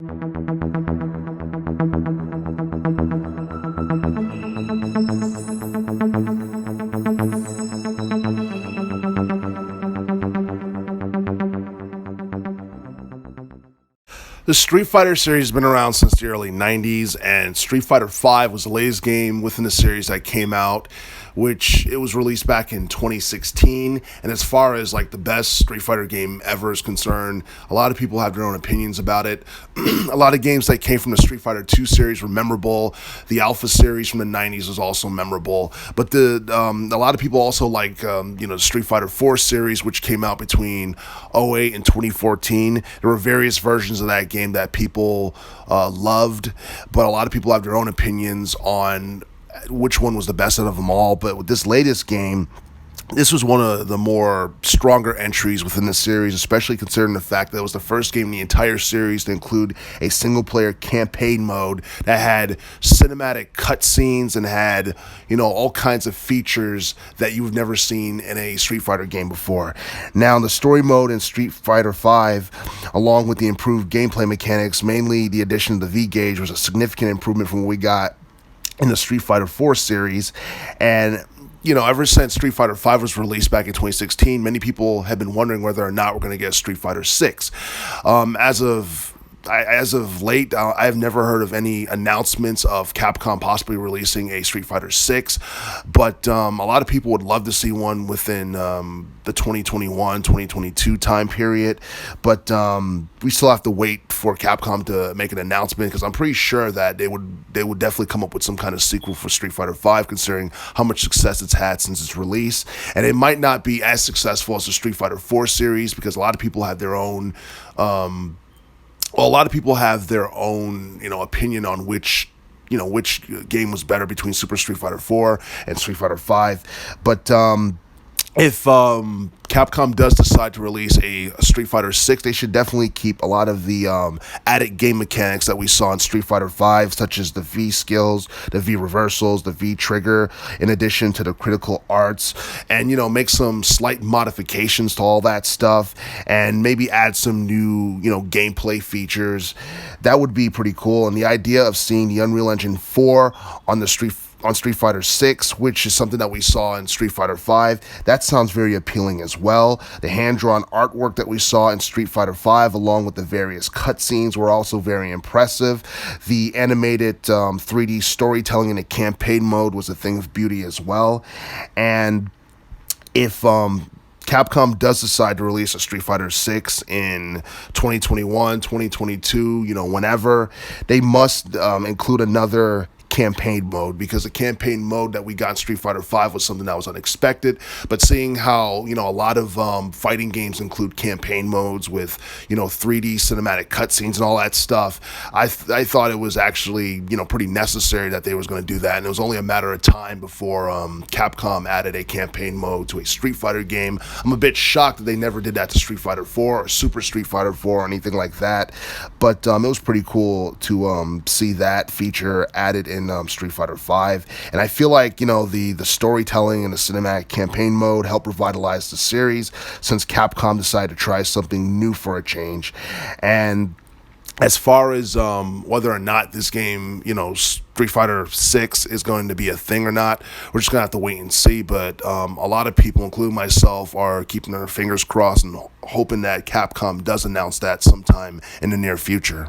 The Street Fighter series has been around since the early 90s, and Street Fighter V was the latest game within the series that came out, which it was released back in 2016. And as far as like the best Street Fighter game ever is concerned, a lot of people have their own opinions about it. A lot of games that came from the Street Fighter II series were memorable. The Alpha series from the 90s was also memorable. But a lot of people also like the Street Fighter IV series, which came out between '08 and 2014. There were various versions of that game that people loved, but a lot of people have their own opinions on which one was the best out of them all. But with this latest game, this was one of the more stronger entries within the series, especially considering the fact that it was the first game in the entire series to include a single-player campaign mode that had cinematic cutscenes and had, all kinds of features that you've never seen in a Street Fighter game before. Now, the story mode in Street Fighter V, along with the improved gameplay mechanics, mainly the addition of the V-Gauge, was a significant improvement from what we got in the Street Fighter IV series. And ever since Street Fighter V was released back in 2016, many people have been wondering whether or not we're going to get Street Fighter VI. As of late, I have never heard of any announcements of Capcom possibly releasing a Street Fighter VI, but a lot of people would love to see one within the 2021-2022 time period. But we still have to wait for Capcom to make an announcement, because I'm pretty sure that they would definitely come up with some kind of sequel for Street Fighter V, considering how much success it's had since its release. And it might not be as successful as the Street Fighter IV series, because a lot of people have their own opinion on which game was better between Super Street Fighter 4 and Street Fighter 5. But if Capcom does decide to release a Street Fighter 6, they should definitely keep a lot of the added game mechanics that we saw in Street Fighter 5, such as the V skills, the V reversals, the V trigger, in addition to the critical arts, and make some slight modifications to all that stuff, and maybe add some new gameplay features. That would be pretty cool. And the idea of seeing the Unreal Engine 4 on Street Fighter 6, which is something that we saw in Street Fighter 5, that sounds very appealing as well. The hand-drawn artwork that we saw in Street Fighter 5, along with the various cutscenes, were also very impressive. The animated 3D storytelling in the campaign mode was a thing of beauty as well. And if Capcom does decide to release a Street Fighter 6 in 2021, 2022, whenever, they must include another campaign mode, because the campaign mode that we got in Street Fighter V was something that was unexpected. But seeing how a lot of fighting games include campaign modes with 3D cinematic cutscenes and all that stuff, I thought it was actually pretty necessary that they was going to do that. And it was only a matter of time before Capcom added a campaign mode to a Street Fighter game. I'm a bit shocked that they never did that to Street Fighter 4 or Super Street Fighter 4 or anything like that. But it was pretty cool to see that feature added in Street Fighter V. And I feel like the storytelling and the cinematic campaign mode helped revitalize the series, since Capcom decided to try something new for a change. And as far as whether or not this game, Street Fighter 6 is going to be a thing or not, we're just going to have to wait and see. But a lot of people, including myself, are keeping their fingers crossed and hoping that Capcom does announce that sometime in the near future.